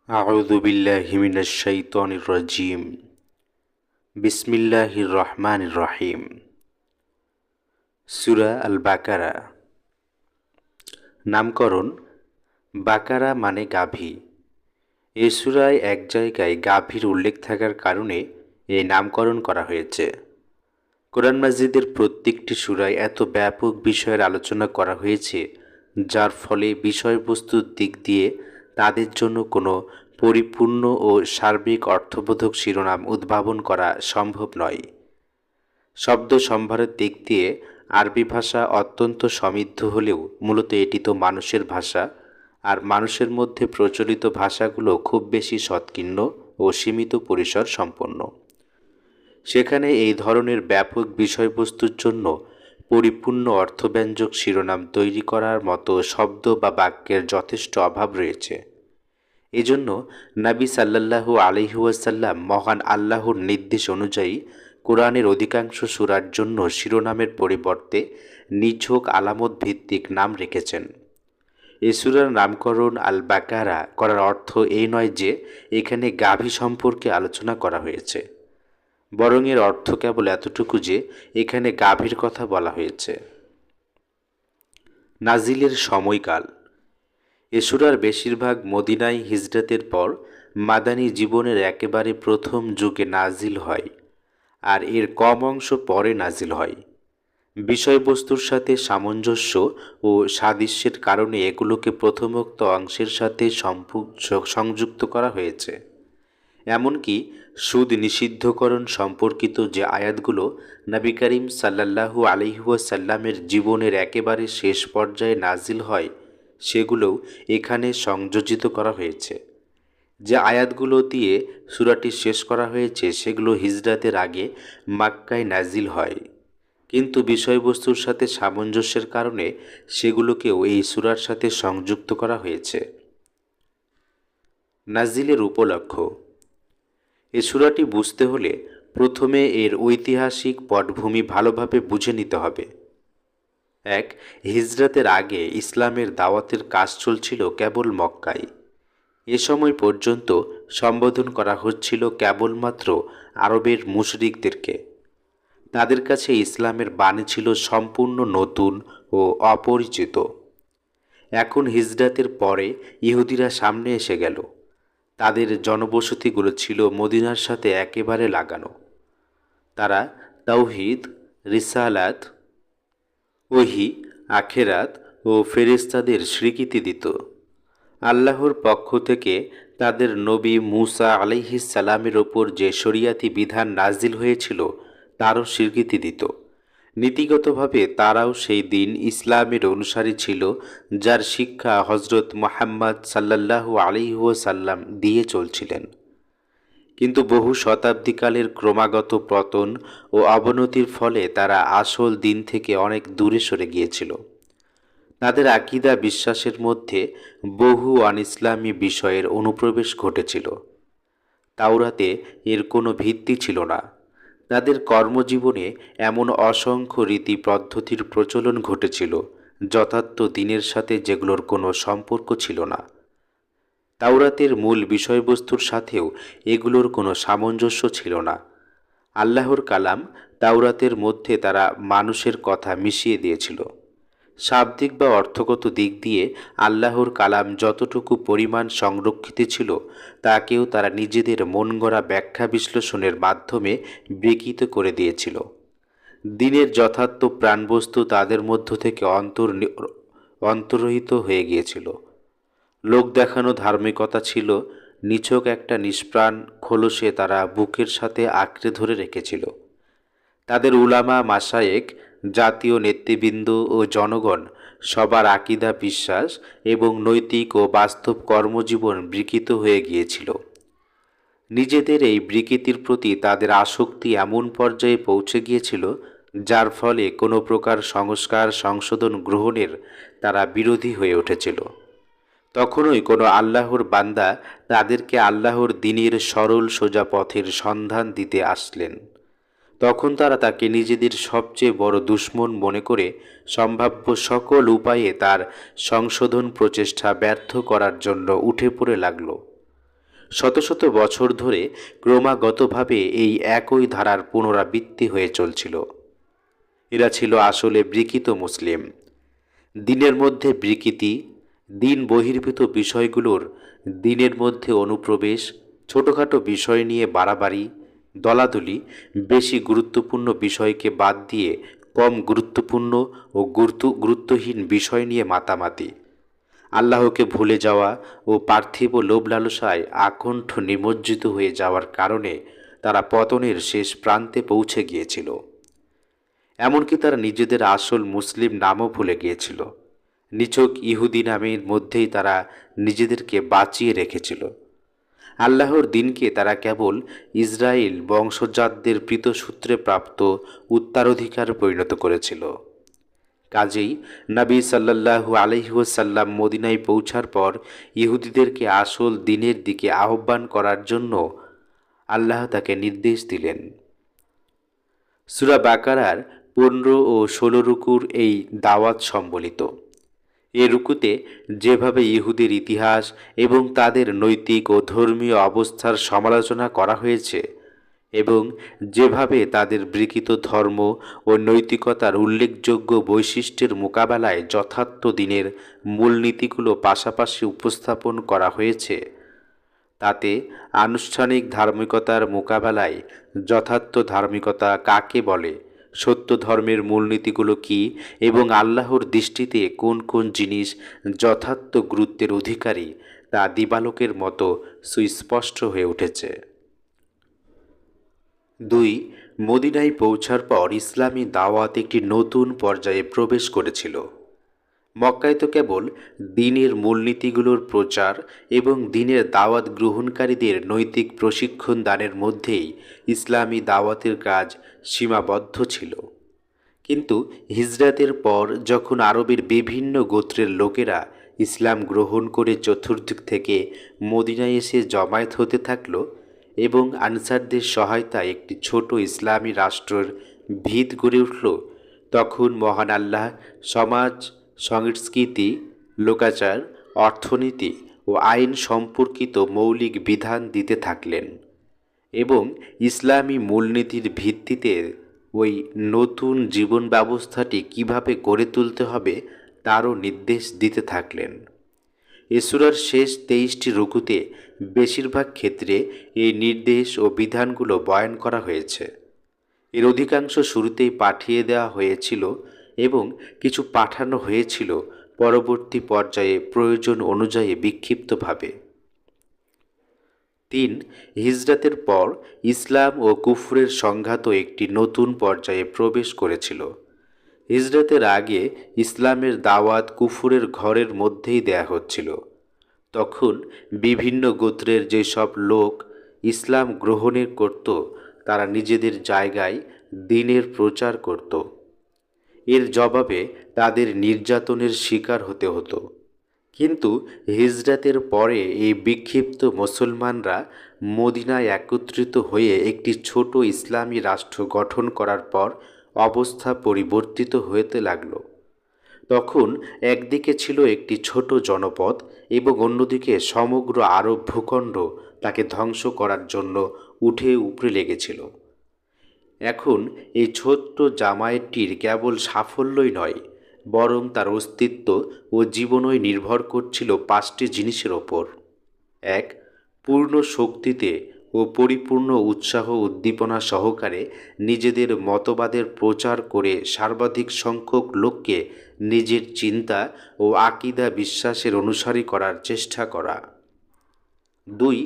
আউযু বিল্লাহি মিনাশ শাইতানির রাজিম। বিসমিল্লাহির রহমানির রহিম। সূরা আল বাকারা। নামকরণ বাকারা মানে গাভী। এ সূরায় এক জায়গায় গাভীর উল্লেখ থাকার কারণে এই নামকরণ করা হয়েছে। কোরআন মাজিদের প্রত্যেকটি সূরায় এত ব্যাপক বিষয়ের আলোচনা করা হয়েছে, যার ফলে বিষয়বস্তুর দিক দিয়ে তাদের জন্য কোনো পরিপূর্ণ ও সার্বিক অর্থবোধক শিরোনাম উদ্ভাবন করা সম্ভব নয়। শব্দ সম্ভারের দিক দিয়ে আরবি ভাষা অত্যন্ত সমৃদ্ধ হলেও মূলত এটি তো মানুষের ভাষা, আর মানুষের মধ্যে প্রচলিত ভাষাগুলো খুব বেশি সংকীর্ণ ও সীমিত পরিসর সম্পন্ন। সেখানে এই ধরনের ব্যাপক বিষয়বস্তুর জন্য পরিপূর্ণ অর্থব্যঞ্জক শিরোনাম তৈরি করার মতো শব্দ বা বাক্যের যথেষ্ট অভাব রয়েছে। এজন্য নবী সাল্লাল্লাহু আলাইহি ওয়াসাল্লাম মহান আল্লাহর নির্দেশ অনুযায়ী কোরআনের অধিকাংশ সূরার জন্য শিরোনামের পরিবর্তে নিছক আলামত ভিত্তিক নাম রেখেছেন। এ সূরার নামকরণ আল বাকারা করার অর্থ এই নয় যে এখানে গাভী সম্পর্কে আলোচনা করা হয়েছে, বরং এর অর্থ কেবল এতটুকু যে এখানে গাভীর কথা বলা হয়েছে। নাজিলের সময়কাল। এ সূরার বেশিরভাগ মদিনায় হিজরতের পর মাদানী জীবনের একেবারে প্রথম যুগে নাজিল হয়, আর এর কম অংশ পরে নাজিল হয়। বিষয়বস্তুর সাথে সামঞ্জস্য ও সাদৃশ্যের কারণে এগুলোকে প্রথমোক্ত অংশের সাথে সংযুক্ত করা হয়েছে। এমনকি সুদ নিষিদ্ধকরণ সম্পর্কিত যে আয়াতগুলো নবী করিম সাল্লাল্লাহু আলাইহি ওয়াসাল্লামের জীবনের একেবারে শেষ পর্যায়ে নাজিল হয়, সেগুলোও এখানে সংযোজিত করা হয়েছে। যে আয়াতগুলো দিয়ে সূরাটি শেষ করা হয়েছে সেগুলো হিজরাতের আগে মক্কায় নাজিল হয়, কিন্তু বিষয়বস্তুর সাথে সামঞ্জস্যের কারণে সেগুলোকেও এই সূরার সাথে সংযুক্ত করা হয়েছে। নাজিলের উপলক্ষ। এ সূরাটি বুঝতে হলে প্রথমে এর ঐতিহাসিক পটভূমি ভালোভাবে বুঝে নিতে হবে। এক, হিজরতের আগে ইসলামের দাওয়াতের কাজ চলছিল কেবল মক্কায়। এ সময় পর্যন্ত সম্বোধন করা হচ্ছিল কেবলমাত্র আরবের মুশরিকদেরকে। তাদের কাছে ইসলামের বাণী ছিল সম্পূর্ণ নতুন ও অপরিচিত। এখন হিজরতের পরে ইহুদিরা সামনে এসে গেল। তাদের জনবসতিগুলো ছিল মদিনার সাথে একেবারে লাগানো। তারা তাওহীদ, রিসালাত, ওহী, আখেরাত ও ফেরেশতাদের স্বীকৃতি দিত। আল্লাহর পক্ষ থেকে তাদের নবী মূসা আলাইহিস সালামের ওপর যে শরিয়াতি বিধান নাজিল হয়েছিল তারও স্বীকৃতি দিত। নীতিগতভাবে তারাও সেই দিন ইসলামের অনুসারী ছিল, যার শিক্ষা হজরত মুহাম্মদ সাল্লাল্লাহু আলাইহি ওয়াসাল্লাম দিয়ে চলছিলেন। কিন্তু বহু শতাব্দীকালের ক্রমাগত পতন ও অবনতির ফলে তারা আসল দিন থেকে অনেক দূরে সরে গিয়েছিল। তাদের আকীদা বিশ্বাসের মধ্যে বহু অনিসলামী বিষয়ের অনুপ্রবেশ ঘটেছিল। তাওরাতে এর কোনো ভিত্তি ছিল না। তাদের কর্মজীবনে এমন অসংখ্য রীতি পদ্ধতির প্রচলন ঘটেছিল যথার্থ দিনের সাথে যেগুলোর কোনো সম্পর্ক ছিল না। তাওরাতের মূল বিষয়বস্তুর সাথেও এগুলোর কোনো সামঞ্জস্য ছিল না। আল্লাহর কালাম তাওরাতের মধ্যে তারা মানুষের কথা মিশিয়ে দিয়েছিল। শাব্দিক বা অর্থগত দিক দিয়ে আল্লাহর কালাম যতটুকু পরিমাণ সংরক্ষিত ছিল তাকেও তারা নিজেদের মনগড়া ব্যাখ্যা বিশ্লেষণের মাধ্যমে বিকৃত করে দিয়েছিল। দিনের যথার্থ প্রাণবস্তু তাদের মধ্য থেকে অন্তর্হিত হয়ে গিয়েছিল। লোক দেখানো ধার্মিকতা ছিল নিছক একটা নিষ্প্রাণ খোলসে তারা বুকের সাথে আঁকড়ে ধরে রেখেছিল। তাদের উলামা, মাশায়েখ, জাতীয় নেতৃবৃন্দ ও জনগণ সবার আকীদা, বিশ্বাস এবং নৈতিক ও বাস্তব কর্মজীবন বিকৃত হয়ে গিয়েছিল। নিজেদের এই বিকৃতির প্রতি তাদের আসক্তি এমন পর্যায়ে পৌঁছে গিয়েছিল যার ফলে কোনো প্রকার সংস্কার সংশোধন গ্রহণের তারা বিরোধী হয়ে উঠেছিল। তখনই কোনো আল্লাহর বান্দা তাদেরকে আল্লাহর দ্বীনের সরল সোজা পথের সন্ধান দিতে আসলেন। তখন তারা তাকে নিজেদের সবচেয়ে বড় দুশমন মনে করে সম্ভাব্য সকল উপায়ে তার সংশোধন প্রচেষ্টা ব্যর্থ করার জন্য উঠে পড়ে লাগল। শত শত বছর ধরে ক্রমাগতভাবে এই একই ধারার পুনরাবৃত্তি হয়ে চলছিল। এরা ছিল আসলে বিকৃত মুসলিম। দিনের মধ্যে বিকৃতি, দিন বহির্ভূত বিষয়গুলোর দিনের মধ্যে অনুপ্রবেশ, ছোটোখাটো বিষয় নিয়ে বাড়াবাড়ি, দলাদলি, বেশি গুরুত্বপূর্ণ বিষয়কে বাদ দিয়ে কম গুরুত্বপূর্ণ ও গুরুত্বহীন বিষয় নিয়ে মাতামাতি, আল্লাহকে ভুলে যাওয়া ও পার্থিব লোভ লালসায় আকণ্ঠ নিমজ্জিত হয়ে যাওয়ার কারণে তারা পতনের শেষ প্রান্তে পৌঁছে গিয়েছিল। এমনকি তারা নিজেদের আসল মুসলিম নামও ভুলে গিয়েছিল। নিছক ইহুদি নামের মধ্যেই তারা নিজেদেরকে বাঁচিয়ে রেখেছিল। আল্লাহর দিনকে তারা কেবল ইসরায়েল বংশজাতদের পৃতসূত্রে প্রাপ্ত উত্তরাধিকার পরিণত করেছিল। কাজেই নবী সাল্লাল্লাহু আলাইহি ওয়াসাল্লাম মদিনায় পৌঁছার পর ইহুদিদেরকে আসল দিনের দিকে আহ্বান করার জন্য আল্লাহ তাকে নির্দেশ দিলেন। সূরা বাকারার 15 ও 16 রুকুর এই দাওয়াত সম্বলিত। এ রুকুতে যেভাবে ইহুদির ইতিহাস এবং তাদের নৈতিক ও ধর্মীয় অবস্থার সমালোচনা করা হয়েছে এবং যেভাবে তাদের বিকৃত ধর্ম ও নৈতিকতার উল্লেখযোগ্য বৈশিষ্ট্যের মোকাবেলায় যথার্থ দিনের মূলনীতিগুলো পাশাপাশি উপস্থাপন করা হয়েছে, তাতে আনুষ্ঠানিক ধার্মিকতার মোকাবেলায় যথার্থ ধার্মিকতা কাকে বলে, সত্য ধর্মের মূলনীতিগুলো কী এবং আল্লাহর দৃষ্টিতে কোন কোন জিনিস যথার্থ গুরুত্বের অধিকারী তা দিবালোকের মতো সুস্পষ্ট হয়ে উঠেছে। 2. মদিনায় পৌঁছার পর ইসলামী দাওয়াত একটি নতুন পর্যায়ে প্রবেশ করেছিল। মক্কায় তো কেবল দ্বীনের মূলনীতিগুলোর প্রচার এবং দ্বীনের দাওয়াত গ্রহণকারীদের নৈতিক প্রশিক্ষণ দানের মধ্যেই ইসলামী দাওয়াতের কাজ সীমাবদ্ধ ছিল। কিন্তু হিজরাতের পর যখন আরবের বিভিন্ন গোত্রের লোকেরা ইসলাম গ্রহণ করে চতুর্দিক থেকে মদিনায় এসে জমায়েত হতে থাকল এবং আনসারদের সহায়তায় একটি ছোট ইসলামী রাষ্ট্রের ভিত গড়ে উঠল, তখন মহান আল্লাহ সমাজ, সংস্কৃতি, লোকাচার, অর্থনীতি ও আইন সম্পর্কিত মৌলিক বিধান দিতে থাকলেন এবং ইসলামী মূলনীতির ভিত্তিতে ওই নতুন জীবন ব্যবস্থাটি কিভাবে গড়ে তুলতে হবে তারও নির্দেশ দিতে থাকলেন। এ সূরার শেষ 23টি রুকুতে বেশিরভাগ ক্ষেত্রে এই নির্দেশ ও বিধানগুলো বয়ান করা হয়েছে। এর অধিকাংশ শুরুতেই পাঠিয়ে দেওয়া হয়েছিল এবং কিছু পাঠানো হয়েছিল পরবর্তী পর্যায়ে প্রয়োজন অনুযায়ী বিক্ষিপ্তভাবে। 3. হিজরাতের পর ইসলাম ও কুফরের সংঘাতও একটি নতুন পর্যায়ে প্রবেশ করেছিল। হিজরাতের আগে ইসলামের দাওয়াত কুফরের ঘরের মধ্যেই দেয়া হচ্ছিল। তখন বিভিন্ন গোত্রের যেসব লোক ইসলাম গ্রহণের করত তারা নিজেদের জায়গায় দ্বীনের প্রচার করত। এর জবাবে তাদের নির্যাতনের শিকার হতে হতো। কিন্তু হিজরাতের পরে এই বিক্ষিপ্ত মুসলমানরা মদিনায় একত্রিত হয়ে একটি ছোট ইসলামী রাষ্ট্র গঠন করার পর অবস্থা পরিবর্তিত হতে লাগল। তখন একদিকে ছিল একটি ছোট জনপদ এবং অন্যদিকে সমগ্র আরব ভূখণ্ড তাকে ধ্বংস করার জন্য উঠে উপড়ে লেগেছিল। এখন এই ছোট্ট জামায়াতটির কেবল সাফল্যই নয়, বরং তার অস্তিত্ব ও জীবনই নির্ভর করছিল 5টি জিনিসের ওপর। 1. পূর্ণ শক্তিতে ও পরিপূর্ণ উৎসাহ উদ্দীপনা সহকারে নিজেদের মতবাদের প্রচার করে সর্বাধিক সংখ্যক লোককে নিজের চিন্তা ও আকীদা বিশ্বাসের অনুসারী করার চেষ্টা করা। 2.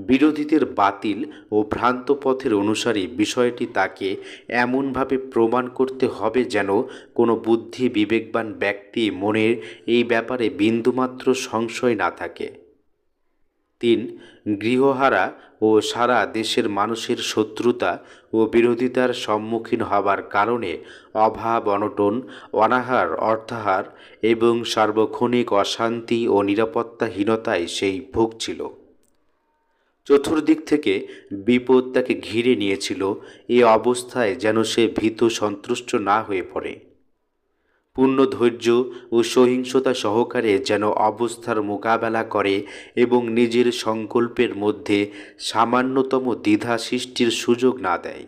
বিরোধীদের বাতিল ও ভ্রান্ত পথের অনুসারী বিষয়টি তাকে এমনভাবে প্রমাণ করতে হবে যেন কোনো বুদ্ধি বিবেকবান ব্যক্তি মনের এই ব্যাপারে বিন্দুমাত্র সংশয় না থাকে। 3. গৃহহারা ও সারা দেশের মানুষের শত্রুতা ও বিরোধিতার সম্মুখীন হবার কারণে অভাব, অনটন, অনাহার, অর্থাহার এবং সার্বক্ষণিক অশান্তি ও নিরাপত্তাহীনতায় সেই ভুগছিল। চতুর্দিক থেকে বিপদ তাকে ঘিরে নিয়েছিল। এ অবস্থায় যেন সে ভীত সন্ত্রস্ত না হয়ে পড়ে। পূর্ণ ধৈর্য ও সহিংসতা সহকারে যেন অবস্থার মোকাবেলা করে এবং নিজের সংকল্পের মধ্যে সামান্যতম দ্বিধা সৃষ্টির সুযোগ না দেয়।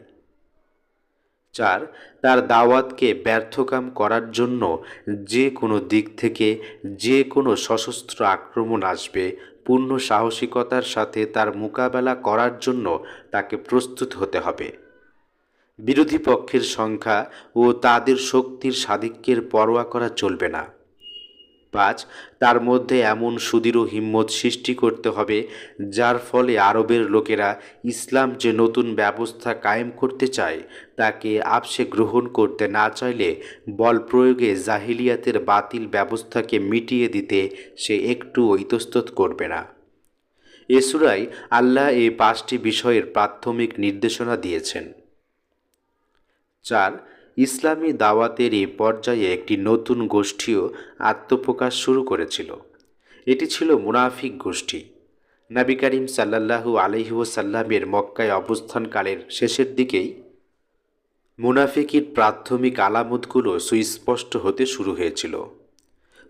4, তার দাওয়াতকে ব্যর্থকাম করার জন্য যে কোনো দিক থেকে যে কোনো সশস্ত্র আক্রমণ আসবে, পূর্ণ সাহসিকতার সাথে তার মোকাবেলা করার জন্য তাকে প্রস্তুত হতে হবে। বিরোধী পক্ষের সংখ্যা ও তাদের শক্তির সাধিক্যের পরোয়া করা চলবে না। 5, তার মধ্যে এমন সুদৃঢ় হিম্মত সৃষ্টি করতে হবে যার ফলে আরবের লোকেরা ইসলাম যে নতুন ব্যবস্থা কায়েম করতে চায় তাকে আপসে গ্রহণ করতে না চাইলে বল প্রয়োগে জাহিলিয়াতের বাতিল ব্যবস্থাকে মিটিয়ে দিতে সে একটুও ইতস্তত করবে না। এ সূরায় আল্লাহ এই 5টি বিষয়ের প্রাথমিক নির্দেশনা দিয়েছেন। 4, ইসলামী দাওয়াতের এই পর্যায়ে একটি নতুন গোষ্ঠীও আত্মপ্রকাশ শুরু করেছিল। এটি ছিল মুনাফিক গোষ্ঠী। নবী করিম সাল্লাল্লাহু আলাইহি ওয়াসাল্লামের মক্কায় অবস্থানকালের শেষের দিকেই মুনাফিকির প্রাথমিক আলামতগুলো সুস্পষ্ট হতে শুরু হয়েছিল।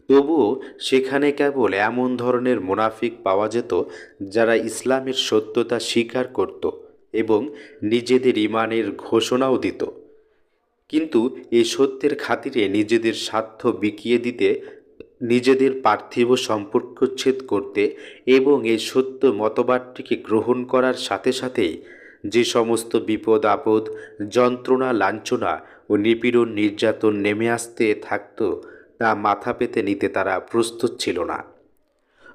তবুও সেখানে কেবল এমন ধরনের মুনাফিক পাওয়া যেত যারা ইসলামের সত্যতা স্বীকার করত এবং নিজেদের ঈমানের ঘোষণাও দিত, কিন্তু এই সত্যের খাতিরে নিজেদের স্বার্থ বিকিয়ে দিতে, নিজেদের পার্থিব সম্পর্কচ্ছেদ করতে এবং এই সত্য মতবাদটিকে গ্রহণ করার সাথে সাথেই যে সমস্ত বিপদ আপদ, যন্ত্রণা, লাঞ্ছনা ও নিপীড়ন নির্যাতন নেমে আসতে থাকত তা মাথা পেতে নিতে তারা প্রস্তুত ছিল না।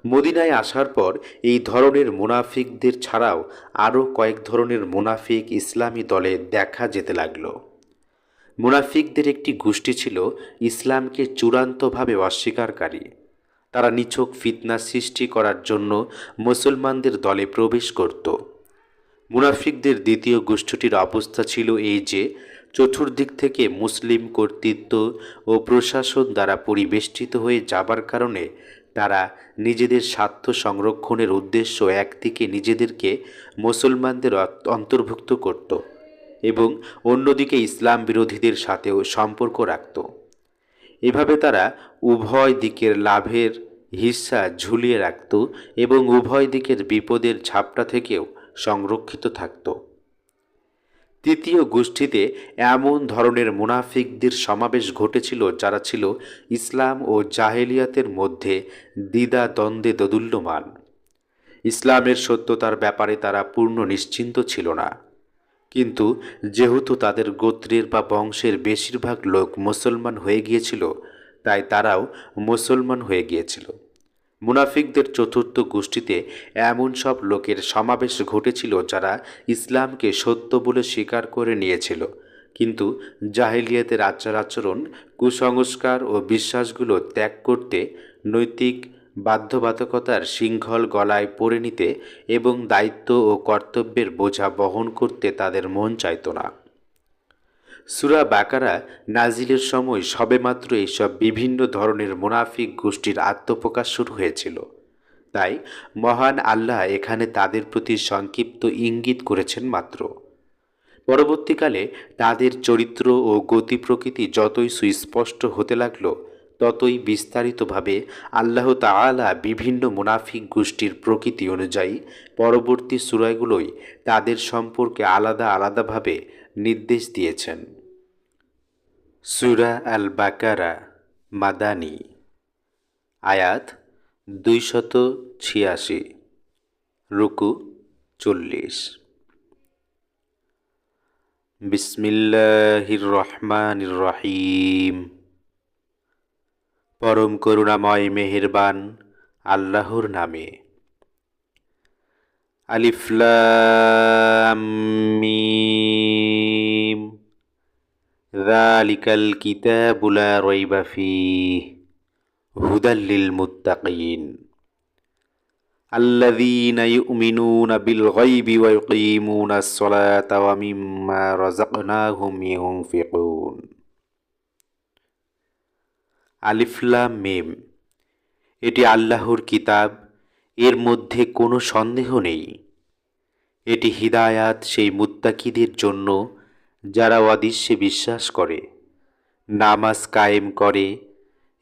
মদিনায় আসার পর এই ধরনের মুনাফিকদের ছাড়াও আরও কয়েক ধরনের মুনাফিক ইসলামী দলে দেখা যেতে লাগলো। মুনাফিকদের একটি গোষ্ঠী ছিল ইসলামকে চূড়ান্তভাবে অস্বীকারকারী। তারা নিছক ফিতনা সৃষ্টি করার জন্য মুসলমানদের দলে প্রবেশ করত। মুনাফিকদের দ্বিতীয় গোষ্ঠীটির অবস্থা ছিল এই যে, চতুর্দিক থেকে মুসলিম কর্তৃত্ব ও প্রশাসন দ্বারা পরিবেষ্টিত হয়ে যাবার কারণে তারা নিজেদের স্বার্থ সংরক্ষণের উদ্দেশ্য একদিকে নিজেদেরকে মুসলমানদের অন্তর্ভুক্ত করত এবং অন্যদিকে ইসলাম বিরোধীদের সাথেও সম্পর্ক রাখত। এভাবে তারা উভয় দিকের লাভের হিস্সা ঝুলিয়ে রাখত এবং উভয় দিকের বিপদের ঝাপটা থেকেও সংরক্ষিত থাকত। তৃতীয় গোষ্ঠীতে এমন ধরনের মুনাফিকদের সমাবেশ ঘটেছিল যারা ছিল ইসলাম ও জাহেলিয়াতের মধ্যে দ্বিধা দ্বন্দ্বে দোদুল্যমান। ইসলামের সত্যতার ব্যাপারে তারা পূর্ণ নিশ্চিন্ত ছিল না, কিন্তু যেহেতু তাদের গোত্রের বা বংশের বেশিরভাগ লোক মুসলমান হয়ে গিয়েছিল তাই তারাও মুসলমান হয়ে গিয়েছিল। মুনাফিকদের চতুর্থ গোষ্ঠীতে এমন সব লোকের সমাবেশ ঘটেছিল যারা ইসলামকে সত্য বলে স্বীকার করে নিয়েছিল, কিন্তু জাহেলিয়াতের আচার আচরণ, কুসংস্কার ও বিশ্বাসগুলো ত্যাগ করতে, নৈতিক বাধ্যবাধকতার শৃঙ্খল গলায় পরে নিতে এবং দায়িত্ব ও কর্তব্যের বোঝা বহন করতে তাদের মন চাইত না। সূরা বাকারা নাজিলের সময় সবেমাত্র এইসব বিভিন্ন ধরনের মুনাফিক গোষ্ঠীর আত্মপ্রকাশ শুরু হয়েছিল। তাই মহান আল্লাহ এখানে তাদের প্রতি সংক্ষিপ্ত ইঙ্গিত করেছেন মাত্র। পরবর্তীকালে তাদের চরিত্র ও গতি প্রকৃতি যতই সুস্পষ্ট হতে লাগল, ততই বিস্তারিতভাবে আল্লাহ তাআলা বিভিন্ন মুনাফিক গোষ্ঠীর প্রকৃতি অনুযায়ী পরবর্তী সূরাগুলোই তাদের সম্পর্কে আলাদা আলাদাভাবে নির্দেশ দিয়েছেন। সূরা আল বাকারা মাদানী, আয়াত 286, রুকু 40। বিসমিল্লাহির রহমানির রহিম। পরম করুণাময় মেহেরবান আল্লাহর নামে। আলিফ লাম মিম। যালিকাল কিতাবু লা রাইবা ফীহি হুদাল লিল মুত্তাকিন আল্লাযীনা ইউমিনুনা বিল গায়বি ওয়া ইউকিমুনাস সালাতা ওয়া মিম্মা রাযাকনাহুম ইউনফিকুন। আলিফ লাম মিম। এটি আল্লাহর কিতাব, এর মধ্যে কোনো সন্দেহ নেই। এটি হিদায়াত সেই মুত্তাকিদের জন্য যারা অদৃশ্যে বিশ্বাস করে, নামাজ কায়েম করে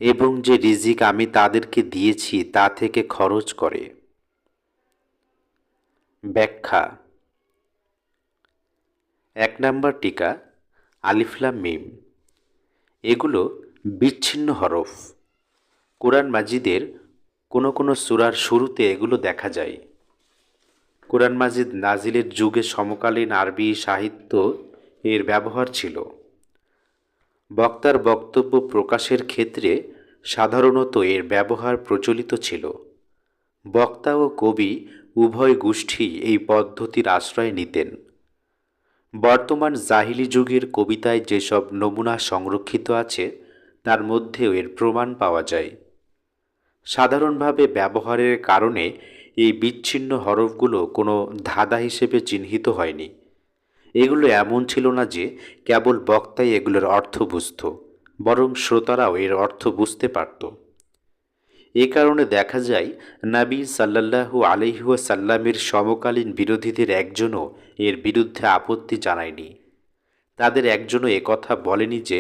এবং যে রিজিক আমি তাদেরকে দিয়েছি তা থেকে খরচ করে। ব্যাখ্যা। 1 নম্বর টিকা আলিফ লাম মিম। এগুলো বিচ্ছিন্ন হরফ। কোরআন মাজিদের কোনো কোনো সূরার শুরুতে এগুলো দেখা যায়। কোরআন মাজিদ নাজিলের যুগে সমকালীন আরবি সাহিত্য এর ব্যবহার ছিল। বক্তার বক্তব্য প্রকাশের ক্ষেত্রে সাধারণত এর ব্যবহার প্রচলিত ছিল। বক্তা ও কবি উভয় গোষ্ঠী এই পদ্ধতির আশ্রয় নিতেন। বর্তমান জাহিলি যুগের কবিতায় যেসব নমুনা সংরক্ষিত আছে তার মধ্যেও এর প্রমাণ পাওয়া যায়। সাধারণভাবে ব্যবহারের কারণে এই বিচ্ছিন্ন হরফগুলো কোনো ধাঁধা হিসেবে চিহ্নিত হয়নি। এগুলো এমন ছিল না যে কেবল বক্তাই এগুলোর অর্থ বুঝত, বরং শ্রোতারাও এর অর্থ বুঝতে পারত। এ কারণে দেখা যায় নবী সাল্লাল্লাহু আলাইহি ওয়াসাল্লামের সমকালীন বিরোধীদের একজনও এর বিরুদ্ধে আপত্তি জানায়নি। তাদের একজনও একথা বলেনি যে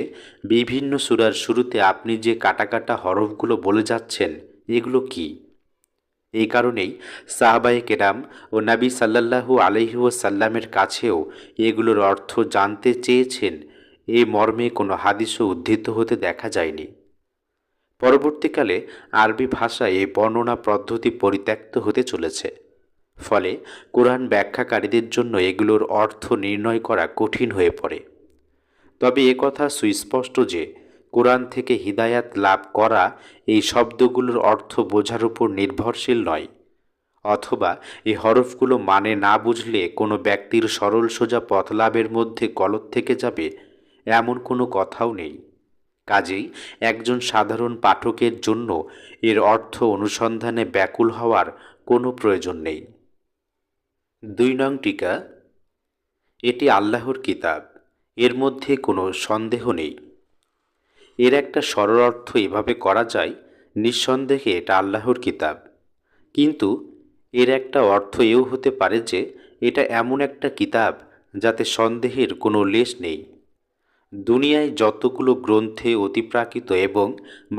বিভিন্ন সূরার শুরুতে আপনি যে কাটা কাটা হরফগুলো বলে যাচ্ছেন এগুলো কি। এই কারণেই সাহাবায়ে কেরাম ও নবী সাল্লাল্লাহু আলাইহি ওয়াসাল্লামের কাছেও এগুলোর অর্থ জানতে চেয়েছেন, এই মর্মে কোনো হাদিসও উদ্ধৃত হতে দেখা যায়নি। পরবর্তীকালে আরবি ভাষায় এই বর্ণনা পদ্ধতি পরিত্যক্ত হতে চলেছে। ফলে কোরআন ব্যাখ্যাকারীদের জন্য এগুলোর অর্থ নির্ণয় করা কঠিন হয়ে পড়ে। তবে একথা সুস্পষ্ট যে কোরআন থেকে হিদায়াত লাভ করা এই শব্দগুলোর অর্থ বোঝার উপর নির্ভরশীল নয়, অথবা এই হরফগুলো মানে না বুঝলে কোনো ব্যক্তির সরল সোজা পথ লাভের মধ্যে গলদ থেকে যাবে এমন কোনো কথাও নেই। কাজেই একজন সাধারণ পাঠকের জন্য এর অর্থ অনুসন্ধানে ব্যাকুল হওয়ার কোনো প্রয়োজন নেই। 2 নং টিকা এটি আল্লাহর কিতাব, এর মধ্যে কোনো সন্দেহ নেই। এর একটা সরল অর্থ এভাবে করা যায়, নিঃসন্দেহে এটা আল্লাহর কিতাব। কিন্তু এর একটা অর্থ এও হতে পারে যে এটা এমন একটা কিতাব যাতে সন্দেহের কোনো লেশ নেই। দুনিয়ায় যতগুলো গ্রন্থে অতিপ্রাকৃত এবং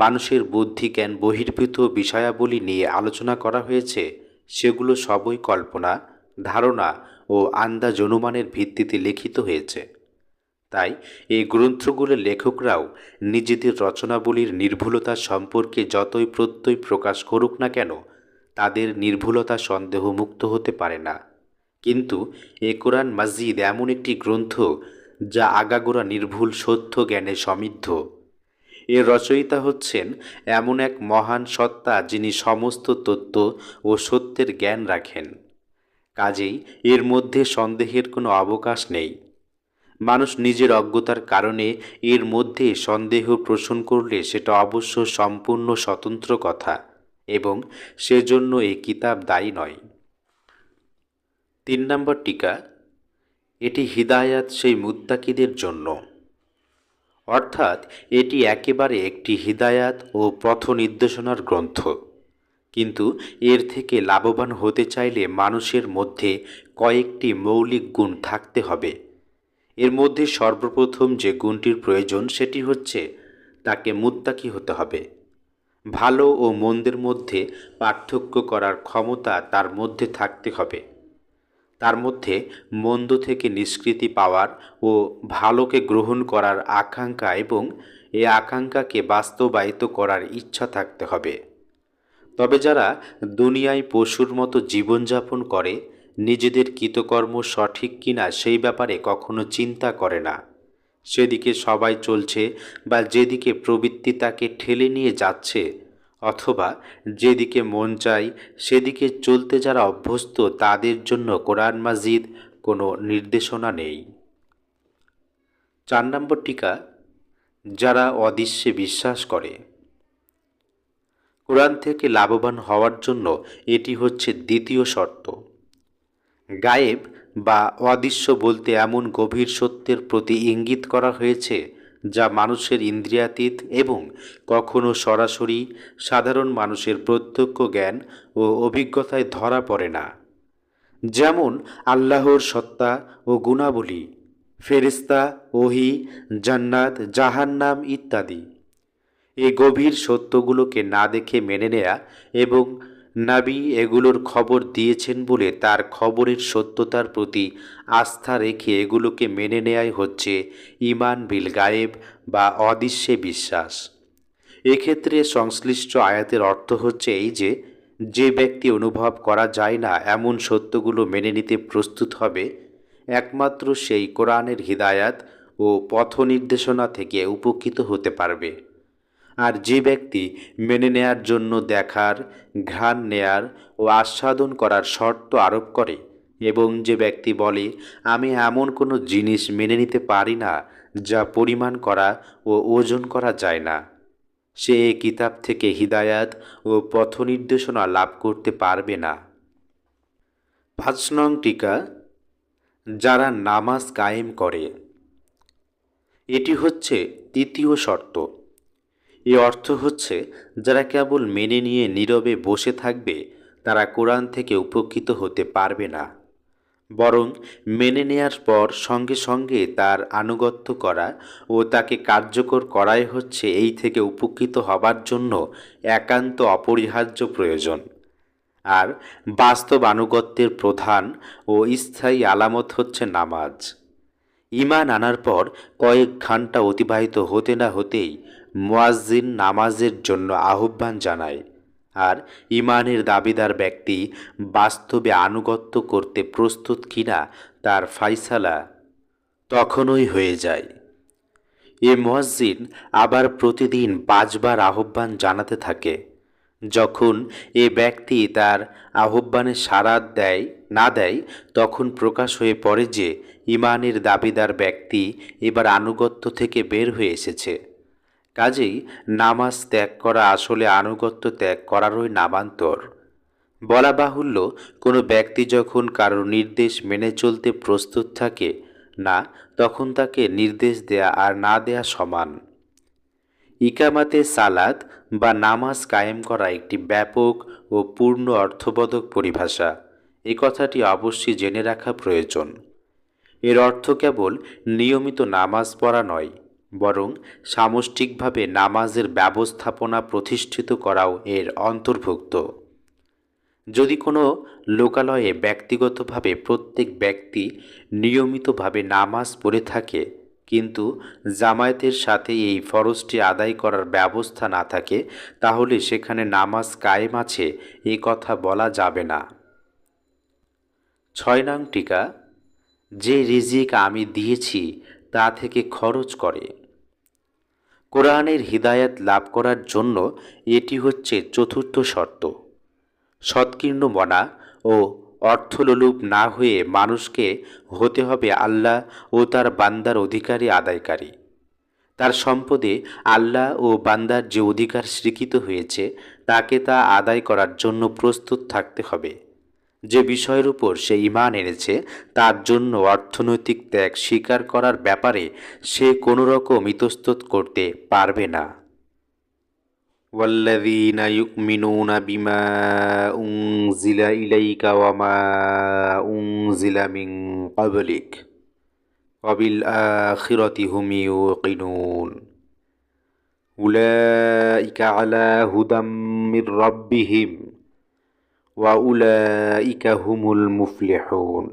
মানুষের বুদ্ধি জ্ঞান বহির্ভূত বিষয়াবলী নিয়ে আলোচনা করা হয়েছে সেগুলো সবই কল্পনা, ধারণা ও আন্দাজ অনুমানের ভিত্তিতে লিখিত হয়েছে। তাই এই গ্রন্থগুলোর লেখকরাও নিজেদের রচনাবলীর নির্ভুলতা সম্পর্কে যতই প্রত্যয় প্রকাশ করুক না কেন তাদের নির্ভুলতা সন্দেহমুক্ত হতে পারে না। কিন্তু এ কোরআন মাজিদ এমন একটি গ্রন্থ যা আগাগোড়া নির্ভুল সত্য জ্ঞানে সমৃদ্ধ। এর রচয়িতা হচ্ছেন এমন এক মহান সত্তা যিনি সমস্ত তত্ত্ব ও সত্যের জ্ঞান রাখেন। কাজেই এর মধ্যে সন্দেহের কোনো অবকাশ নেই। মানুষ নিজের অজ্ঞতার কারণে এর মধ্যে সন্দেহ পোষণ করলে সেটা অবশ্য সম্পূর্ণ স্বতন্ত্র কথা এবং সেজন্য এই কিতাব দায়ী নয়। 3 নম্বর টিকা এটি হিদায়াত সেই মুত্তাকিদের জন্য, অর্থাৎ এটি একেবারে একটি হিদায়াত ও পথ নির্দেশনার গ্রন্থ। কিন্তু এর থেকে লাভবান হতে চাইলে মানুষের মধ্যে কয়েকটি মৌলিক গুণ থাকতে হবে। এর মধ্যে সর্বপ্রথম যে গুণটির প্রয়োজন সেটি হচ্ছে তাকে মুত্তাকি হতে হবে। ভালো ও মন্দের মধ্যে পার্থক্য করার ক্ষমতা তার মধ্যে থাকতে হবে। তার মধ্যে মন্দ থেকে নিষ্কৃতি পাওয়ার ও ভালোকে গ্রহণ করার আকাঙ্ক্ষা এবং এই আকাঙ্ক্ষাকে বাস্তবায়িত করার ইচ্ছা থাকতে হবে। তবে যারা দুনিয়ায় পশুর মতো জীবনযাপন করে, নিজেদের কৃতকর্ম সঠিক কিনা সেই ব্যাপারে কখনো চিন্তা করে না, সেদিকে সবাই চলছে বা যেদিকে প্রবৃত্তি তাকে ঠেলে নিয়ে যাচ্ছে, অথবা যেদিকে মন চায় সেদিকে চলতে যারা অভ্যস্ত তাদের জন্য কোরআন মাজিদ কোনো নির্দেশনা নেই। 4 নম্বর টিকা যারা অদৃশ্যে বিশ্বাস করে। কোরআন থেকে লাভবান হওয়ার জন্য এটি হচ্ছে দ্বিতীয় শর্ত। গায়েব বা অদৃশ্য বলতে এমন গভীর সত্যের প্রতি ইঙ্গিত করা হয়েছে যা মানুষের ইন্দ্রিয়াতীত এবং কখনো সরাসরি সাধারণ মানুষের প্রত্যক্ষ জ্ঞান ও অভিজ্ঞতায় ধরা পড়ে না। যেমন আল্লাহর সত্তা ও গুণাবলী, ফেরেশতা, ওহী, জান্নাত, জাহান্নাম ইত্যাদি। এই গভীর সত্যগুলোকে না দেখে মেনে নেয়া এবং নাবী এগুলোর খবর দিয়েছেন বলে তার খবরের সত্যতার প্রতি আস্থা রেখে এগুলোকে মেনে নেয়াই হচ্ছে ঈমান বিল গায়েব বা অদৃশ্যে বিশ্বাস। এক্ষেত্রে সংশ্লিষ্ট আয়াতের অর্থ হচ্ছে এই যে, যে ব্যক্তি অনুভব করা যায় না এমন সত্যগুলো মেনে নিতে প্রস্তুত হবে, একমাত্র সেই কোরআনের হিদায়াত ও পথ নির্দেশনা থেকে উপকৃত হতে পারবে। আর যে ব্যক্তি মেনে নেয়ার জন্য দেখার, ঘ্রাণ নেয়ার ও আস্বাদন করার শর্ত আরোপ করে এবং যে ব্যক্তি বলে আমি এমন কোনো জিনিস মেনে নিতে পারি না যা পরিমাণ করা ও ওজন করা যায় না, সে এই কিতাব থেকে হিদায়াত ও পথ নির্দেশনা লাভ করতে পারবে না। ৫ নং টিকা, যারা নামাজ কায়েম করে। এটি হচ্ছে তৃতীয় শর্ত। এর অর্থ হচ্ছে যারা কেবল মেনে নিয়ে নীরবে বসে থাকবে তারা কোরআন থেকে উপকৃত হতে পারবে না, বরং মেনে নেয়ার পর সঙ্গে সঙ্গে তার আনুগত্য করা ও তাকে কার্যকর করাই হচ্ছে এই থেকে উপকৃত হবার জন্য একান্ত অপরিহার্য প্রয়োজন। আর বাস্তব আনুগত্যের প্রধান ও স্থায়ী আলামত হচ্ছে নামাজ। ঈমান আনার পর কয়েক ঘন্টা অতিবাহিত হতে না হতেই মুয়াজ্জিন নামাজের জন্য আহ্বান জানায়, আর ঈমানের দাবিদার ব্যক্তি বাস্তবে আনুগত্য করতে প্রস্তুত কিনা তার ফায়সালা তখনই হয়ে যায়। এ মুয়াজ্জিন আবার প্রতিদিন ৫ বার আহ্বান জানাতে থাকে। যখন এ ব্যক্তি তার আহ্বানে সাড়া না দেয় তখন প্রকাশ হয়ে পড়ে যে ঈমানের দাবিদার ব্যক্তি এবার আনুগত্য থেকে বের হয়ে এসেছে। কাজেই নামাজ ত্যাগ করা আসলে আনুগত্য ত্যাগ করারই নামান্তর। বলা বাহুল্য, কোনো ব্যক্তি যখন কারোর নির্দেশ মেনে চলতে প্রস্তুত থাকে না, তখন তাকে নির্দেশ দেয়া আর না দেয়া সমান। ইকামাতে সালাত বা নামাজ কায়েম করা একটি ব্যাপক ও পূর্ণ অর্থবোধক পরিভাষা। এ কথাটি অবশ্যই জেনে রাখা প্রয়োজন। এর অর্থ কেবল নিয়মিত নামাজ পড়া নয়, বরং সামষ্টিকভাবে নামাজের ব্যবস্থাপনা প্রতিষ্ঠিত করাও এর অন্তর্ভুক্ত। যদি কোনো লোকালয়ে ব্যক্তিগতভাবে প্রত্যেক ব্যক্তি নিয়মিতভাবে নামাজ পড়ে থাকে কিন্তু জামায়াতের সাথে এই ফরজটি আদায় করার ব্যবস্থা না থাকে, তাহলে সেখানে নামাজ কায়েম আছে এ কথা বলা যাবে না। ৬ নং টিকা, যে রিজিক আমি দিয়েছি তা থেকে খরচ করে। কোরআনের হিদায়াত লাভ করার জন্য এটি হচ্ছে চতুর্থ শর্ত। সৎকীর্ণ মনা ও অর্থলোলুপ না হয়ে মানুষকে হতে হবে আল্লাহ ও তার বান্দার অধিকারী আদায়কারী। তার সম্পদে আল্লাহ ও বান্দার যে অধিকার স্বীকৃত হয়েছে তাকে তা আদায় করার জন্য প্রস্তুত থাকতে হবে। যে বিষয়ের উপর সে ঈমান এনেছে তার জন্য অর্থনৈতিক ত্যাগ স্বীকার করার ব্যাপারে সে কোনো রকম ইতস্তত করতে পারবে না। ওয়াল্লাযীনা ইউমিনুনা বিমা উনজিলা ইলাইকা ওয়া মা উনজিলা মিন ক্বাবলিক ওয়া বিল আখিরাতি হুম ইউকিনুন উলাইকা আলা হুদাম মির রাব্বিহিম ওয়া উলাইকা হুমুল মুফলিহুন।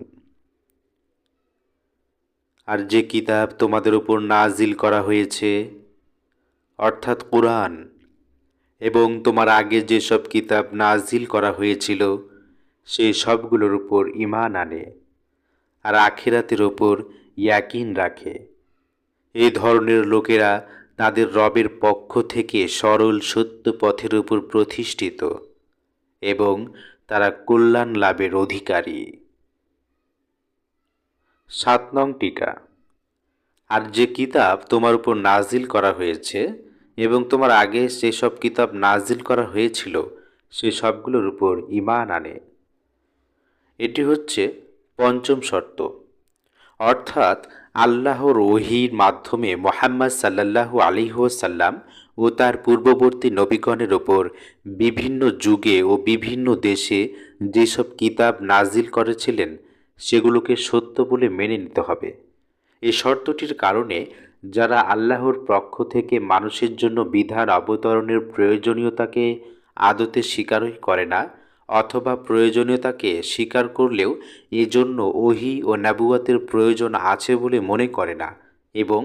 আর যে কিতাব তোমাদের উপর নাজিল করা হয়েছে অর্থাৎ কুরআন, এবং তোমার আগে যেসব কিতাব নাজিল করা হয়েছিল সেই সবগুলোর উপর ঈমান আনে আর আখিরাতের উপর ইয়াকিন রাখে, এই ধরনের লোকেরা তাদের রবের পক্ষ থেকে সরল সত্য পথের উপর প্রতিষ্ঠিত এবং তারা কল্যাণ লাভের অধিকারী। ৭ নং টিকা, আর যে কিতাব তোমার উপর নাজিল করা হয়েছে এবং তোমার আগে যেসব কিতাব নাজিল করা হয়েছিল সে সবগুলোর উপর ঈমান আনে। এটি হচ্ছে পঞ্চম শর্ত। অর্থাৎ আল্লাহর ওহীর মাধ্যমে মুহাম্মদ সাল্লাল্লাহু আলাইহি ওয়াসাল্লাম ও তার পূর্ববর্তী নবীগণের ওপর বিভিন্ন যুগে ও বিভিন্ন দেশে যেসব কিতাব নাজিল করেছিলেন সেগুলোকে সত্য বলে মেনে নিতে হবে এই শর্তটির কারণে যারা আল্লাহর পক্ষ থেকে মানুষের জন্য বিধান অবতরণের প্রয়োজনীয়তাকে আদতে স্বীকারই করে না, অথবা প্রয়োজনীয়তাকে স্বীকার করলেও এজন্য ওহী ও নবুয়তের প্রয়োজন আছে বলে মনে করে না, এবং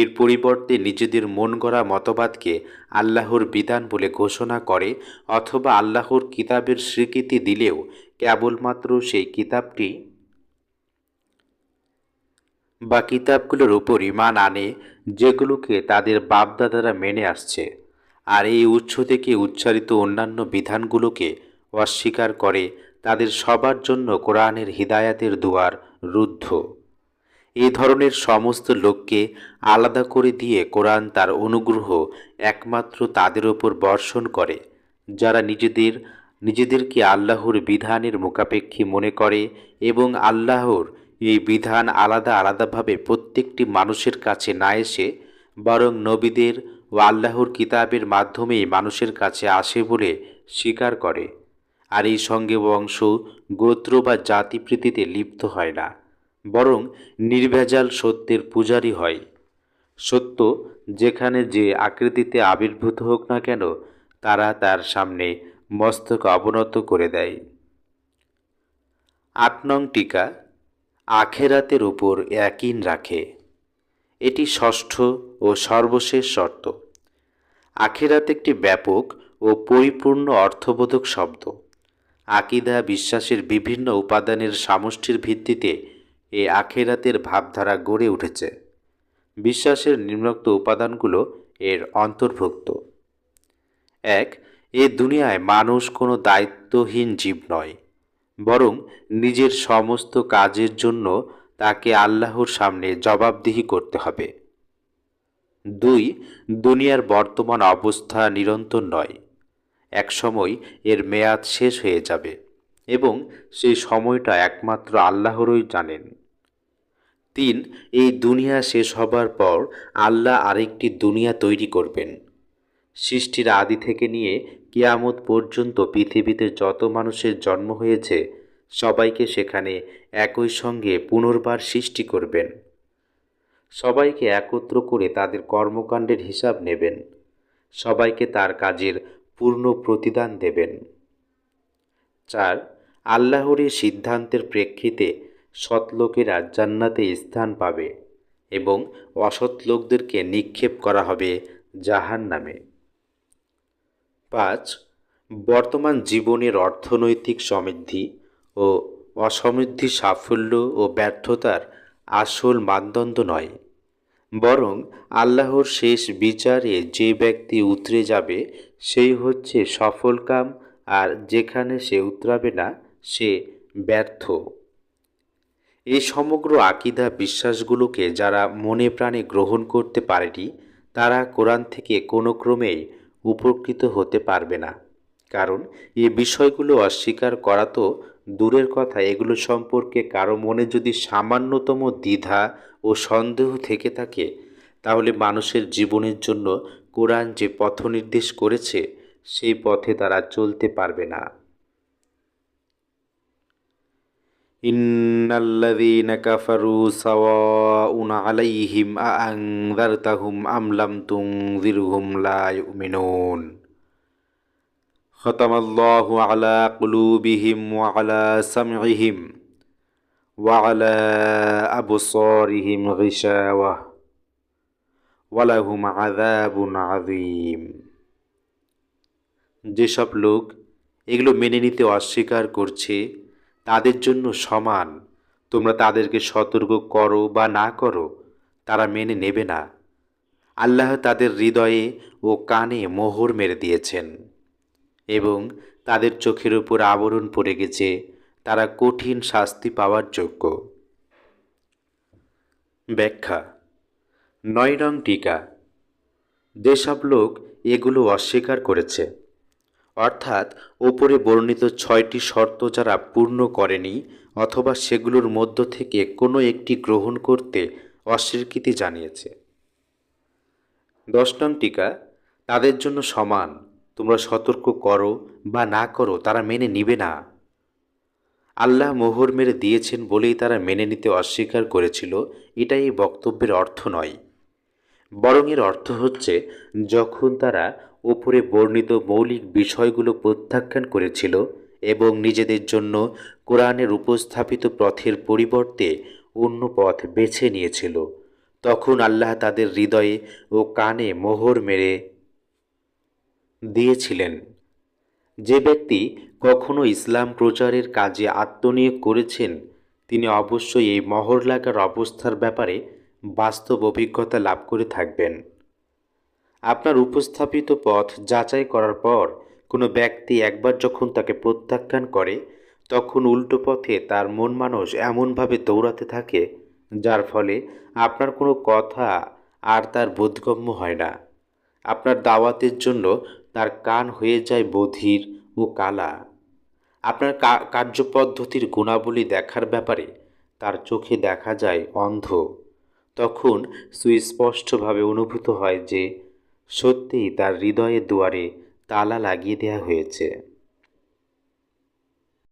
এর পরিবর্তে নিজেদের মন গড়া মতবাদকে আল্লাহর বিধান বলে ঘোষণা করে, অথবা আল্লাহর কিতাবের স্বীকৃতি দিলেও কেবলমাত্র সেই কিতাবটি বা কিতাবগুলোর উপর ঈমান আনে যেগুলোকে তাদের বাপদাদারা মেনে আসছে, আর এই উৎস থেকে উচ্চারিত অন্যান্য বিধানগুলোকে অস্বীকার করে, তাদের সবার জন্য কোরআনের হিদায়াতের দুয়ার রুদ্ধ। এই ধরনের সমস্ত লোককে আলাদা করে দিয়ে কোরআন তার অনুগ্রহ একমাত্র তাদের ওপর বর্ষণ করে যারা নিজেদেরকে আল্লাহর বিধানের মোকাপেক্ষী মনে করে, এবং আল্লাহর এই বিধান আলাদা আলাদাভাবে প্রত্যেকটি মানুষের কাছে না এসে বরং নবীদের ও আল্লাহর কিতাবের মাধ্যমেই মানুষের কাছে আসে বলে স্বীকার করে, আর এই সঙ্গে বংশ, গোত্র বা জাতিপ্রীতিতে লিপ্ত হয় না, বরং নির্ভেজাল সত্যের পূজারী হয়। সত্য যেখানে যে আকৃতিতে আবির্ভূত হোক না কেন, তারা তার সামনে মস্তক অবনত করে দেয়। ৮ নং টিকা, আখেরাতের উপর ইয়াকিন রাখে। এটি ষষ্ঠ ও সর্বশেষ শর্ত। আখেরাত একটি ব্যাপক ও পরিপূর্ণ অর্থবোধক শব্দ। আকিদা বিশ্বাসের বিভিন্ন উপাদানের সমষ্টির ভিত্তিতে এই আখেরাতের ভাবধারা গড়ে উঠেছে। বিশ্বাসের নিম্নোক্ত উপাদানগুলো এর অন্তর্ভুক্ত। ১. এ দুনিয়ায় মানুষ কোনো দায়িত্বহীন জীব নয়, বরং নিজের সমস্ত কাজের জন্য তাকে আল্লাহর সামনে জবাবদিহি করতে হবে। ২. দুনিয়ার বর্তমান অবস্থা নিরন্তর নয়, একসময় এর মেয়াদ শেষ হয়ে যাবে, এবং সেই সময়টা একমাত্র আল্লাহরই জানেন। ৩. এই দুনিয়া শেষ হবার পর আল্লাহ আরেকটি দুনিয়া তৈরি করবেন। সৃষ্টির আদি থেকে নিয়ে কিয়ামত পর্যন্ত পৃথিবীতে যত মানুষের জন্ম হয়েছে সবাইকে সেখানে একই সঙ্গে পুনর্বার সৃষ্টি করবেন। সবাইকে একত্র করে তাদের কর্মকাণ্ডের হিসাব নেবেন, সবাইকে তার কাজের পূর্ণ প্রতিদান দেবেন। ৪. আল্লাহর এই সিদ্ধান্তের প্রেক্ষিতে সৎলোকেরা জান্নাতে স্থান পাবে এবং অসৎ লোকদেরকে নিক্ষেপ করা হবে জাহান্নামে। ৫. বর্তমান জীবনের অর্থনৈতিক সমৃদ্ধি ও অসমৃদ্ধি সাফল্য ও ব্যর্থতার আসল মানদণ্ড নয়, বরং আল্লাহর শেষ বিচারে যে ব্যক্তি উতরে যাবে সেই হচ্ছে সফলকাম, আর যেখানে সে উতরাবে না সে ব্যর্থ। এই সমগ্র আকিদা বিশ্বাসগুলোকে যারা মনে প্রাণে গ্রহণ করতে পারেনি, তারা কোরআন থেকে কোনো ক্রমেই উপকৃত হতে পারবে না, কারণ এই বিষয়গুলো অস্বীকার করা তো দূরের কথা, এগুলো সম্পর্কে কারো মনে যদি সামান্যতম দ্বিধা ও সন্দেহ থেকে থাকে, তাহলে মানুষের জীবনের জন্য কোরআন যে পথ নির্দেশ করেছে সেই পথে তারা চলতে পারবে না। ইন্নাল্লাযীনা কাফারু সাওয়াউন আলাইহিম আআনযারতাহুম আম লাম তুনযিরহুম লা ইউমিনুন। খাতামাল্লাহু আলা কুলুবিহিম ওয়া আলা সামইহিম ওয়া আলা আবসারিহিম গিশাওয়াহ ওয়া লাহুম আযাবুন আযীম। যেসব লোক এগুলো মেনে নিতে অস্বীকার করছে তাদের জন্য সমান, তোমরা তাদেরকে সতর্ক করো বা না করো, তারা মেনে নেবে না। আল্লাহ তাদের হৃদয়ে ও কানে মোহর মেরে দিয়েছেন এবং তাদের চোখের উপর আবরণ পড়ে গেছে, তারা কঠিন শাস্তি পাওয়ার যোগ্য। ব্যাখ্যা। ৯ নং টিকা, যেসব লোক এগুলো অস্বীকার করেছে, অর্থাৎ ওপরে বর্ণিত ৬টি শর্ত যারা পূর্ণ করেনি অথবা সেগুলোর মধ্য থেকে কোনো একটি গ্রহণ করতে অস্বীকৃতি জানিয়েছে। ১০ নং টিকা, তাদের জন্য সমান, তোমরা সতর্ক করো বা না করো, তারা মেনে নিবে না। আল্লাহ মোহর মেরে দিয়েছেন বলেই তারা মেনে নিতে অস্বীকার করেছিল, এটাই এই বক্তব্যের অর্থ নয়। বরং এর অর্থ হচ্ছে, যখন তারা ওপরে বর্ণিত মৌলিক বিষয়গুলো প্রত্যাখ্যান করেছিল এবং নিজেদের জন্য কোরআনের উপস্থাপিত পথের পরিবর্তে অন্য পথ বেছে নিয়েছিল, তখন আল্লাহ তাদের হৃদয়ে ও কানে মোহর মেরে দিয়েছিলেন। যে ব্যক্তি কখনো ইসলাম প্রচারের কাজে আত্মনিয়োগ করেছেন, তিনি অবশ্যই এই মোহর লাগার অবস্থার ব্যাপারে বাস্তব অভিজ্ঞতা লাভ করে থাকবেন। আপনার উপস্থাপিত পথ যাচাই করার পর কোনো ব্যক্তি একবার যখন তাকে প্রত্যাখ্যান করে, তখন উল্টো পথে তার মন মানস এমনভাবে দৌড়াতে থাকে, যার ফলে আপনার কোনো কথা আর তার বোধগম্য হয় না। আপনার দাওয়াতের জন্য তার কান হয়ে যায় বধির ও কালা। আপনার কার্যপদ্ধতির গুণাবলী দেখার ব্যাপারে তার চোখে দেখা যায় অন্ধ। তখন সুস্পষ্টভাবে অনুভূত হয় যে সত্যিই তার হৃদয়ের দুয়ারে তালা লাগিয়ে দেওয়া হয়েছে।